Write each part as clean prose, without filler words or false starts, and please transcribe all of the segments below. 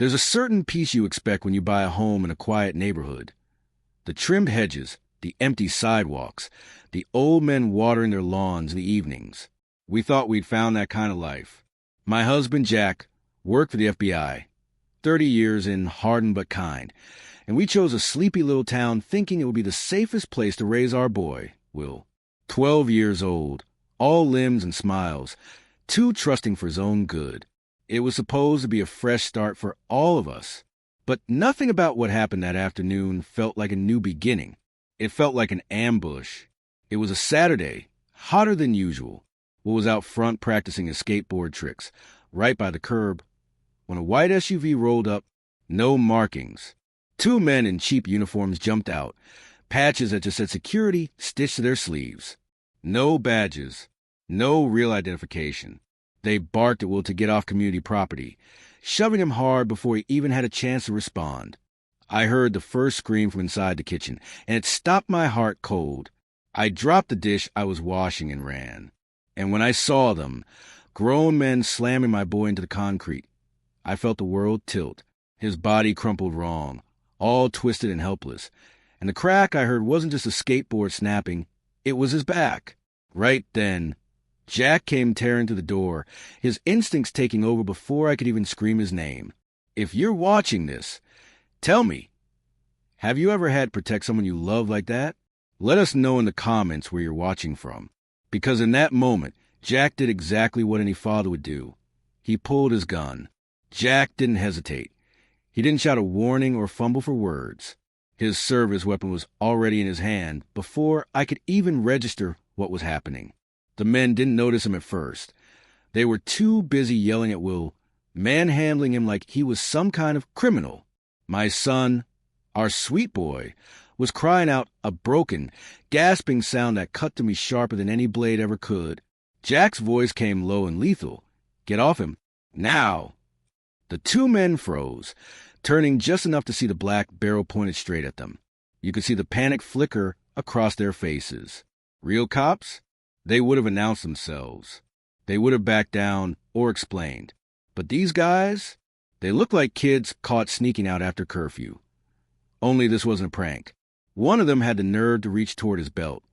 There's a certain peace you expect when you buy a home in a quiet neighborhood. The trimmed hedges, the empty sidewalks, the old men watering their lawns in the evenings. We thought we'd found that kind of life. My husband, Jack, worked for the FBI, 30 years in, hardened but kind, and we chose a sleepy little town thinking it would be the safest place to raise our boy, Will. 12 years old, all limbs and smiles, too trusting for his own good. It was supposed to be a fresh start for all of us. But nothing about what happened that afternoon felt like a new beginning. It felt like an ambush. It was a Saturday, hotter than usual. Will was out front practicing his skateboard tricks, right by the curb, when a white SUV rolled up, no markings. Two men in cheap uniforms jumped out, patches that just said security stitched to their sleeves. No badges, no real identification. They barked at Will to get off community property, shoving him hard before he even had a chance to respond. I heard the first scream from inside the kitchen, and it stopped my heart cold. I dropped the dish I was washing and ran. And when I saw them, grown men slamming my boy into the concrete, I felt the world tilt. His body crumpled wrong, all twisted and helpless. And the crack I heard wasn't just a skateboard snapping, it was his back. Right then, Jack came tearing through the door, his instincts taking over before I could even scream his name. If you're watching this, tell me, have you ever had to protect someone you love like that? Let us know in the comments where you're watching from. Because in that moment, Jack did exactly what any father would do. He pulled his gun. Jack didn't hesitate. He didn't shout a warning or fumble for words. His service weapon was already in his hand before I could even register what was happening. The men didn't notice him at first. They were too busy yelling at Will, manhandling him like he was some kind of criminal. My son, our sweet boy, was crying out a broken, gasping sound that cut to me sharper than any blade ever could. Jack's voice came low and lethal. Get off him. Now. The two men froze, turning just enough to see the black barrel pointed straight at them. You could see the panic flicker across their faces. Real cops? They would have announced themselves. They would have backed down or explained. But these guys, they looked like kids caught sneaking out after curfew. Only this wasn't a prank. One of them had the nerve to reach toward his belt,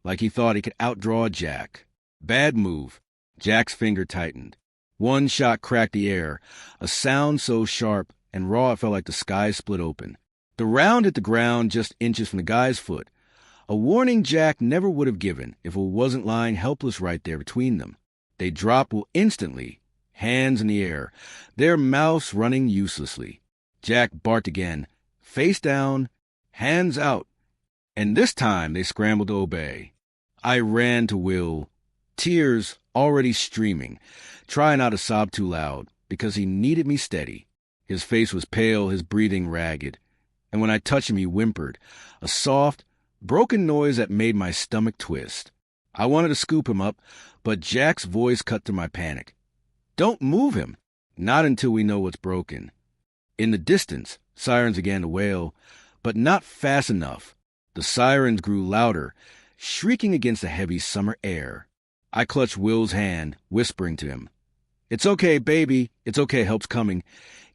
like he thought he could outdraw Jack. Bad move. Jack's finger tightened. One shot cracked the air, a sound so sharp and raw it felt like the sky split open. The round hit the ground just inches from the guy's foot, a warning Jack never would have given if Will wasn't lying helpless right there between them. They dropped Will instantly, hands in the air, their mouths running uselessly. Jack barked again, face down, hands out, and this time they scrambled to obey. I ran to Will, tears already streaming, trying not to sob too loud, because he needed me steady. His face was pale, his breathing ragged, and when I touched him he whimpered, a soft, broken noise that made my stomach twist. I wanted to scoop him up, but Jack's voice cut through my panic. Don't move him. Not until we know what's broken. In the distance, sirens began to wail, but not fast enough. The sirens grew louder, shrieking against the heavy summer air. I clutched Will's hand, whispering to him, "It's okay, baby. It's okay, help's coming,"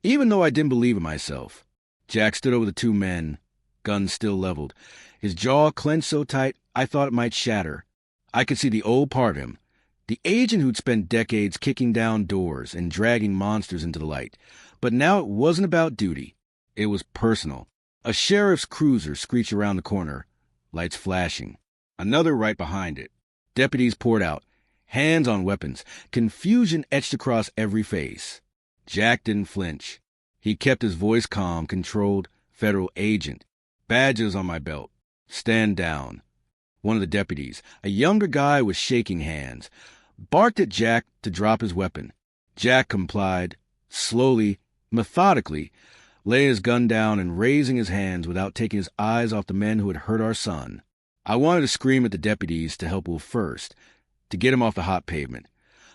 even though I didn't believe in myself. Jack stood over the two men, guns still leveled, his jaw clenched so tight I thought it might shatter. I could see the old part of him, the agent who'd spent decades kicking down doors and dragging monsters into the light. But now it wasn't about duty. It was personal. A sheriff's cruiser screeched around the corner, lights flashing. Another right behind it. Deputies poured out, hands on weapons, confusion etched across every face. Jack didn't flinch. He kept his voice calm, controlled, federal agent. Badges on my belt. Stand down. One of the deputies, a younger guy with shaking hands, barked at Jack to drop his weapon. Jack complied, slowly, methodically, laying his gun down and raising his hands without taking his eyes off the men who had hurt our son. I wanted to scream at the deputies to help Will first, to get him off the hot pavement.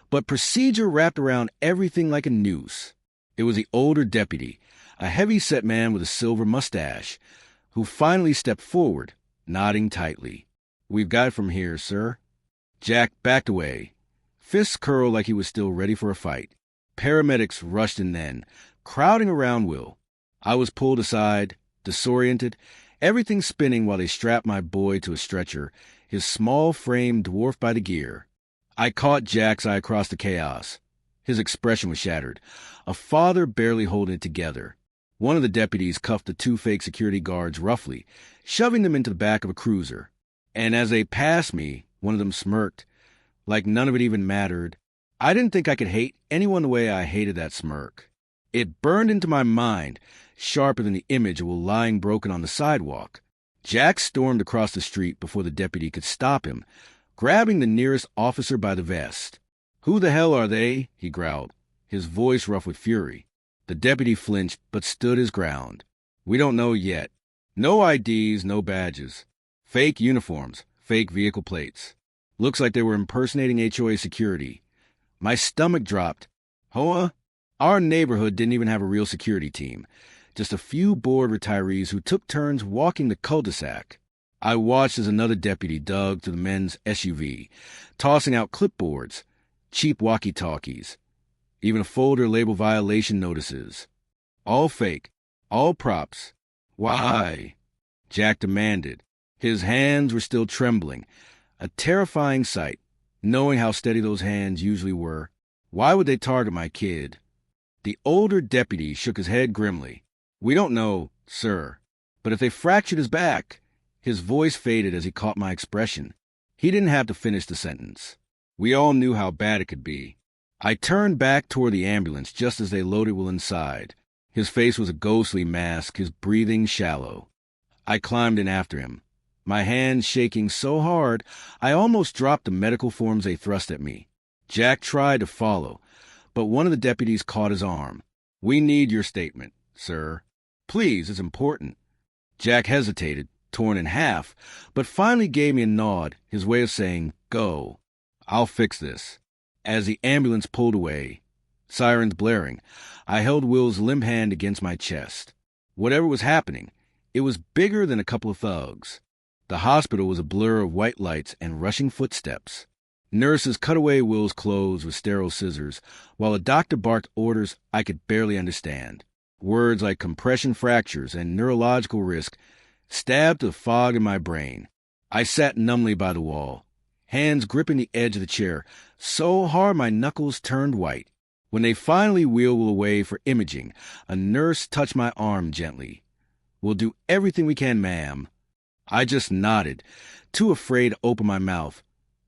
But procedure wrapped around everything like a noose. It was the older deputy, a heavy-set man with a silver mustache, who finally stepped forward, nodding tightly. "We've got it from here, sir." Jack backed away, fists curled like he was still ready for a fight. Paramedics rushed in then, crowding around Will. I was pulled aside, disoriented, everything spinning while they strapped my boy to a stretcher, his small frame dwarfed by the gear. I caught Jack's eye across the chaos. His expression was shattered, a father barely holding it together. One of the deputies cuffed the two fake security guards roughly, shoving them into the back of a cruiser. And as they passed me, one of them smirked, like none of it even mattered. I didn't think I could hate anyone the way I hated that smirk. It burned into my mind, sharper than the image of Will lying broken on the sidewalk. Jack stormed across the street before the deputy could stop him, grabbing the nearest officer by the vest. "Who the hell are they?" he growled, his voice rough with fury. The deputy flinched, but stood his ground. "We don't know yet. No IDs, no badges. Fake uniforms, fake vehicle plates. Looks like they were impersonating HOA security." My stomach dropped. HOA? Our neighborhood didn't even have a real security team. Just a few bored retirees who took turns walking the cul-de-sac. I watched as another deputy dug through the men's SUV, tossing out clipboards, cheap walkie-talkies, even a folder labeled violation notices. All fake, all props. Why? Jack demanded. His hands were still trembling, a terrifying sight, knowing how steady those hands usually were. Why would they target my kid? The older deputy shook his head grimly. "We don't know, sir. But if they fractured his back..." His voice faded as he caught my expression. He didn't have to finish the sentence. We all knew how bad it could be. I turned back toward the ambulance just as they loaded Will inside. His face was a ghostly mask, his breathing shallow. I climbed in after him, my hands shaking so hard I almost dropped the medical forms they thrust at me. Jack tried to follow, but one of the deputies caught his arm. "We need your statement, sir. Please, it's important." Jack hesitated, torn in half, but finally gave me a nod, his way of saying, "Go. I'll fix this." As the ambulance pulled away, sirens blaring, I held Will's limp hand against my chest. Whatever was happening, it was bigger than a couple of thugs. The hospital was a blur of white lights and rushing footsteps. Nurses cut away Will's clothes with sterile scissors, while a doctor barked orders I could barely understand. Words like compression fractures and neurological risk stabbed the fog in my brain. I sat numbly by the wall, hands gripping the edge of the chair, so hard my knuckles turned white. When they finally wheeled Will away for imaging, a nurse touched my arm gently. "We'll do everything we can, ma'am." I just nodded, too afraid to open my mouth,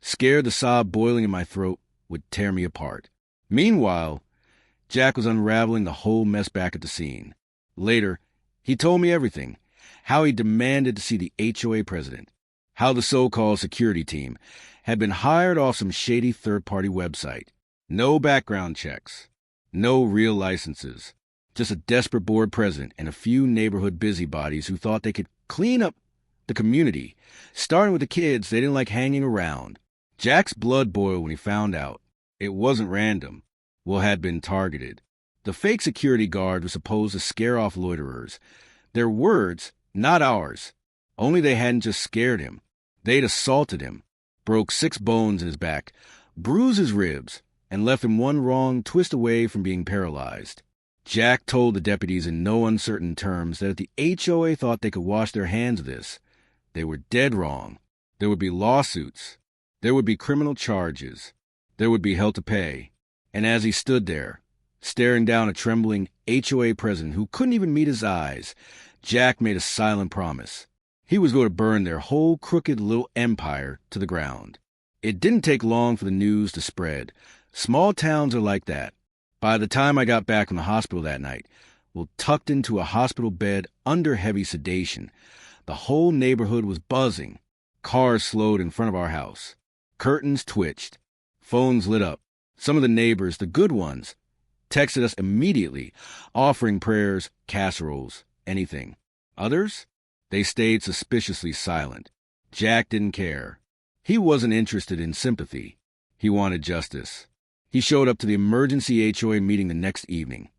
scared the sob boiling in my throat would tear me apart. Meanwhile, Jack was unraveling the whole mess back at the scene. Later, he told me everything, how he demanded to see the HOA president, how the so-called security team had been hired off some shady third-party website. No background checks, no real licenses, just a desperate board president and a few neighborhood busybodies who thought they could clean up the community, starting with the kids they didn't like hanging around. Jack's blood boiled when he found out. It wasn't random. Will had been targeted. The fake security guard was supposed to scare off loiterers. Their words, not ours. Only they hadn't just scared him. They'd assaulted him, broke 6 bones in his back, bruised his ribs, and left him one wrong twist away from being paralyzed. Jack told the deputies in no uncertain terms that if the HOA thought they could wash their hands of this, they were dead wrong. There would be lawsuits. There would be criminal charges. There would be hell to pay. And as he stood there, staring down a trembling HOA president who couldn't even meet his eyes, Jack made a silent promise. He was going to burn their whole crooked little empire to the ground. It didn't take long for the news to spread. Small towns are like that. By the time I got back from the hospital that night, Will tucked into a hospital bed under heavy sedation. The whole neighborhood was buzzing. Cars slowed in front of our house. Curtains twitched. Phones lit up. Some of the neighbors, the good ones, texted us immediately, offering prayers, casseroles, anything. Others? They stayed suspiciously silent. Jack didn't care. He wasn't interested in sympathy. He wanted justice. He showed up to the emergency HOA meeting the next evening.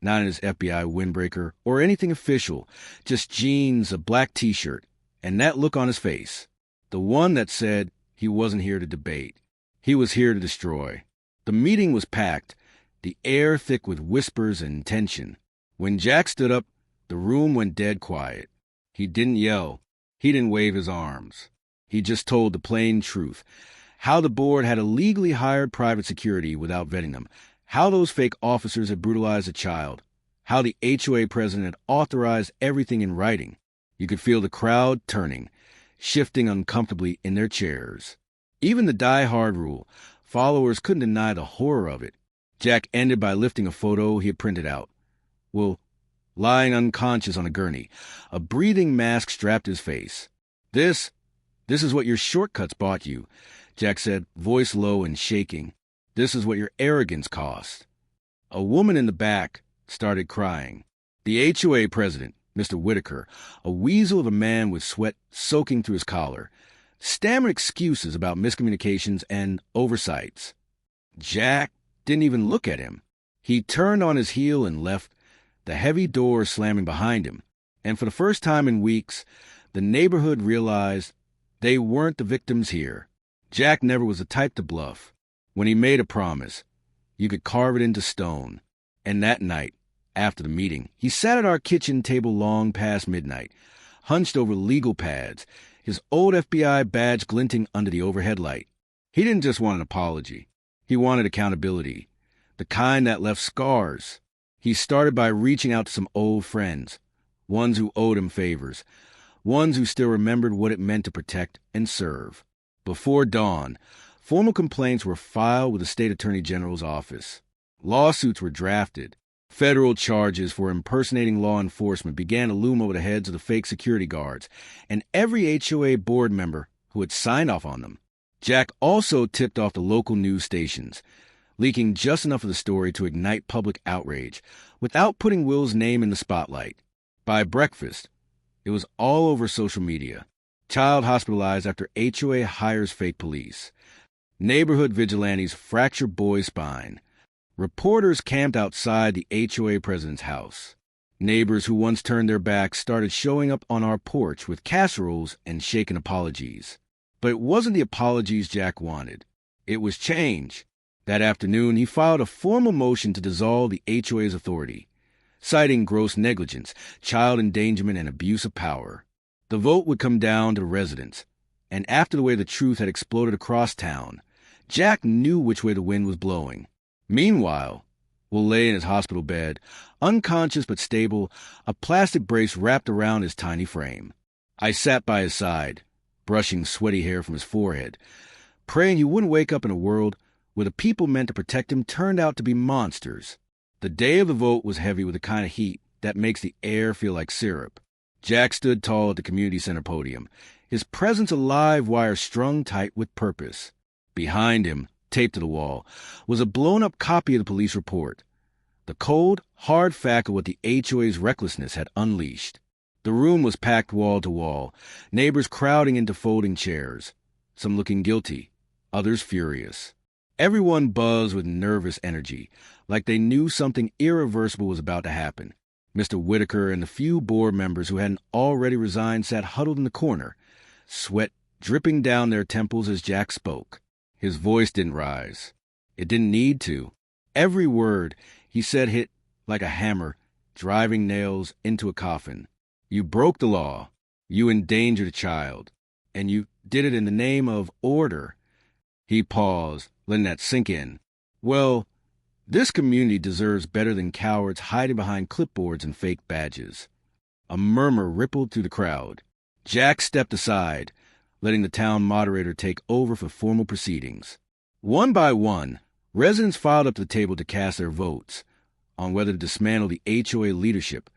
Not in his FBI windbreaker or anything official, just jeans, a black t-shirt, and that look on his face. The one that said he wasn't here to debate. He was here to destroy. The meeting was packed, the air thick with whispers and tension. When Jack stood up, the room went dead quiet. He didn't yell. He didn't wave his arms. He just told the plain truth. How the board had illegally hired private security without vetting them. How those fake officers had brutalized a child. How the HOA president had authorized everything in writing. You could feel the crowd turning, shifting uncomfortably in their chairs. Even the die-hard rule, followers couldn't deny the horror of it. Jack ended by lifting a photo he had printed out. Will, lying unconscious on a gurney, a breathing mask strapped his face. This is what your shortcuts bought you, Jack said, voice low and shaking. This is what your arrogance cost. A woman in the back started crying. The HOA president, Mr. Whitaker, a weasel of a man with sweat soaking through his collar, stammered excuses about miscommunications and oversights. Jack didn't even look at him. He turned on his heel and left, the heavy door slamming behind him. And for the first time in weeks, the neighborhood realized they weren't the victims here. Jack never was the type to bluff. When he made a promise, you could carve it into stone. And that night, after the meeting, he sat at our kitchen table long past midnight, hunched over legal pads, his old FBI badge glinting under the overhead light. He didn't just want an apology. He wanted accountability, the kind that left scars. He started by reaching out to some old friends, ones who owed him favors, ones who still remembered what it meant to protect and serve. Before dawn, formal complaints were filed with the state attorney general's office. Lawsuits were drafted. Federal charges for impersonating law enforcement began to loom over the heads of the fake security guards and every HOA board member who had signed off on them. Jack also tipped off the local news stations, leaking just enough of the story to ignite public outrage without putting Will's name in the spotlight. By breakfast, it was all over social media. Child hospitalized after HOA hires fake police. Neighborhood vigilantes fracture boy's spine. Reporters camped outside the HOA president's house. Neighbors who once turned their backs started showing up on our porch with casseroles and shaken apologies. But it wasn't the apologies Jack wanted. It was change. That afternoon, he filed a formal motion to dissolve the HOA's authority, citing gross negligence, child endangerment, and abuse of power. The vote would come down to the residents, and after the way the truth had exploded across town, Jack knew which way the wind was blowing. Meanwhile, Will lay in his hospital bed, unconscious but stable, a plastic brace wrapped around his tiny frame. I sat by his side, brushing sweaty hair from his forehead, praying he wouldn't wake up in a world where the people meant to protect him turned out to be monsters. The day of the vote was heavy with the kind of heat that makes the air feel like syrup. Jack stood tall at the community center podium, his presence a live wire strung tight with purpose. Behind him, taped to the wall, was a blown-up copy of the police report, the cold, hard fact of what the HOA's recklessness had unleashed. The room was packed wall to wall, neighbors crowding into folding chairs, some looking guilty, others furious. Everyone buzzed with nervous energy, like they knew something irreversible was about to happen. Mr. Whitaker and the few board members who hadn't already resigned sat huddled in the corner, sweat dripping down their temples as Jack spoke. His voice didn't rise. It didn't need to. Every word he said hit like a hammer, driving nails into a coffin. You broke the law. You endangered a child. And you did it in the name of order. He paused, letting that sink in. Well, this community deserves better than cowards hiding behind clipboards and fake badges. A murmur rippled through the crowd. Jack stepped aside, letting the town moderator take over for formal proceedings. One by one, residents filed up to the table to cast their votes on whether to dismantle the HOA leadership,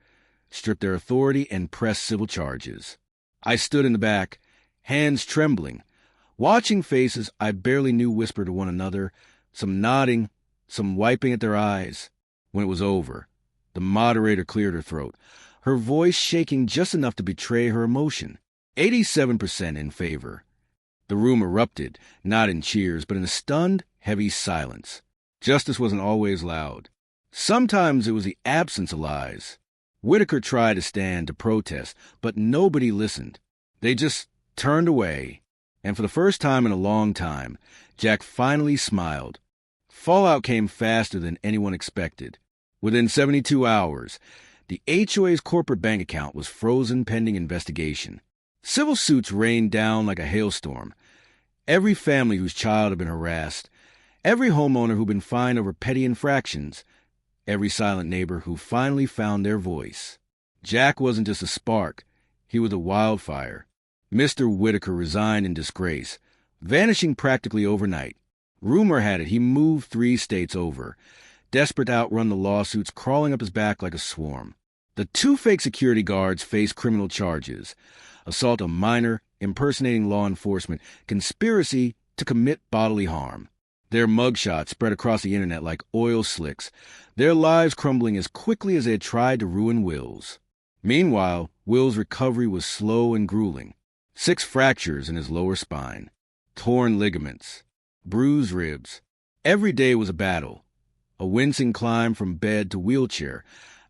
strip their authority, and press civil charges. I stood in the back, hands trembling, watching faces I barely knew whisper to one another, some nodding, some wiping at their eyes. When it was over, the moderator cleared her throat, her voice shaking just enough to betray her emotion. 87% in favor. The room erupted, not in cheers, but in a stunned, heavy silence. Justice wasn't always loud. Sometimes it was the absence of lies. Whitaker tried to stand, to protest, but nobody listened. They just turned away. And for the first time in a long time, Jack finally smiled. Fallout came faster than anyone expected. Within 72 hours, The HOA's corporate bank account was frozen pending investigation. Civil suits rained down like a hailstorm. Every family whose child had been harassed, every homeowner who'd been fined over petty infractions, every silent neighbor who finally found their voice. Jack wasn't just a spark, he was a wildfire. Mr. Whitaker resigned in disgrace, vanishing practically overnight. Rumor had it he moved 3 states over, desperate to outrun the lawsuits crawling up his back like a swarm. The 2 fake security guards faced criminal charges: assault on minor, impersonating law enforcement, conspiracy to commit bodily harm. Their mugshots spread across the internet like oil slicks, their lives crumbling as quickly as they had tried to ruin Will's. Meanwhile, Will's recovery was slow and grueling. 6 fractures in his lower spine, torn ligaments, bruised ribs. Every day was a battle. A wincing climb from bed to wheelchair,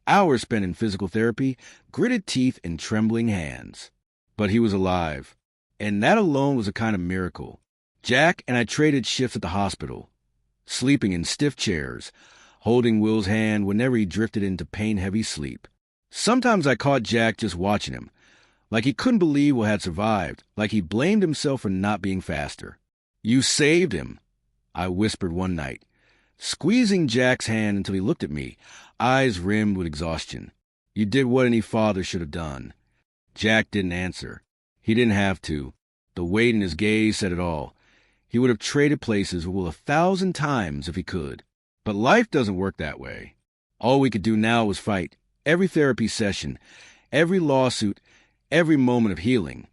hours spent in physical therapy, gritted teeth and trembling hands. But he was alive, and that alone was a kind of miracle. Jack and I traded shifts at the hospital, sleeping in stiff chairs, holding Will's hand whenever he drifted into pain-heavy sleep. Sometimes I caught Jack just watching him, like he couldn't believe what had survived, like he blamed himself for not being faster. "You saved him," I whispered one night, squeezing Jack's hand until he looked at me, eyes rimmed with exhaustion. "You did what any father should have done." Jack didn't answer. He didn't have to. The weight in his gaze said it all. He would have traded places with Will 1,000 times if he could. But life doesn't work that way. All we could do now was fight. Every therapy session, every lawsuit, every moment of healing,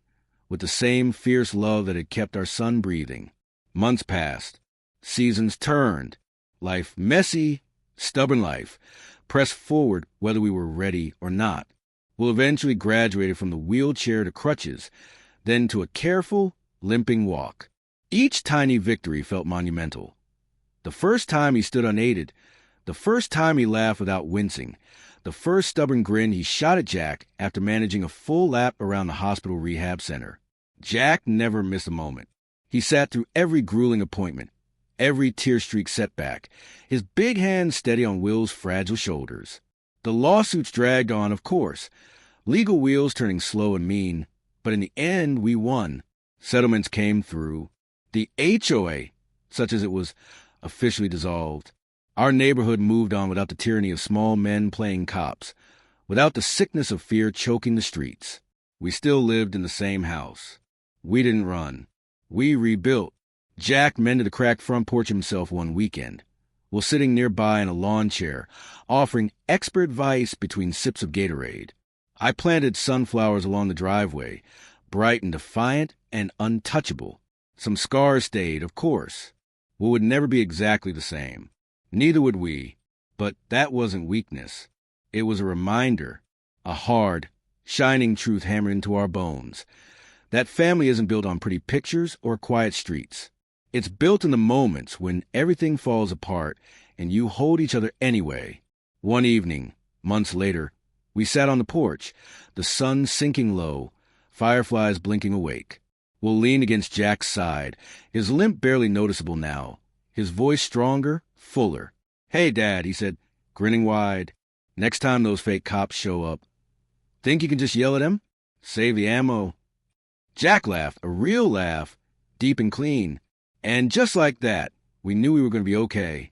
with the same fierce love that had kept our son breathing. Months passed. Seasons turned. Life, messy, stubborn life, pressed forward whether we were ready or not. Will eventually graduated from the wheelchair to crutches, then to a careful, limping walk. Each tiny victory felt monumental. The first time he stood unaided, the first time he laughed without wincing, the first stubborn grin he shot at Jack after managing a full lap around the hospital rehab center. Jack never missed a moment. He sat through every grueling appointment, every tear-streaked setback, his big hands steady on Will's fragile shoulders. The lawsuits dragged on, of course, legal wheels turning slow and mean, but in the end we won. Settlements came through. The HOA, such as it was, officially dissolved. Our neighborhood moved on without the tyranny of small men playing cops, without the sickness of fear choking the streets. We still lived in the same house. We didn't run. We rebuilt. Jack mended a cracked front porch himself one weekend, while sitting nearby in a lawn chair, offering expert advice between sips of Gatorade. I planted sunflowers along the driveway, bright and defiant and untouchable. Some scars stayed, of course. We would never be exactly the same. Neither would we. But that wasn't weakness. It was a reminder, a hard, shining truth hammered into our bones. That family isn't built on pretty pictures or quiet streets. It's built in the moments when everything falls apart and you hold each other anyway. One evening, months later, we sat on the porch, the sun sinking low, fireflies blinking awake. Will leaned against Jack's side, his limp barely noticeable now, his voice stronger, fuller. "Hey, Dad," he said, grinning wide. "Next time those fake cops show up, think you can just yell at them? Save the ammo." Jack laughed, a real laugh, deep and clean. And just like that, we knew we were going to be okay.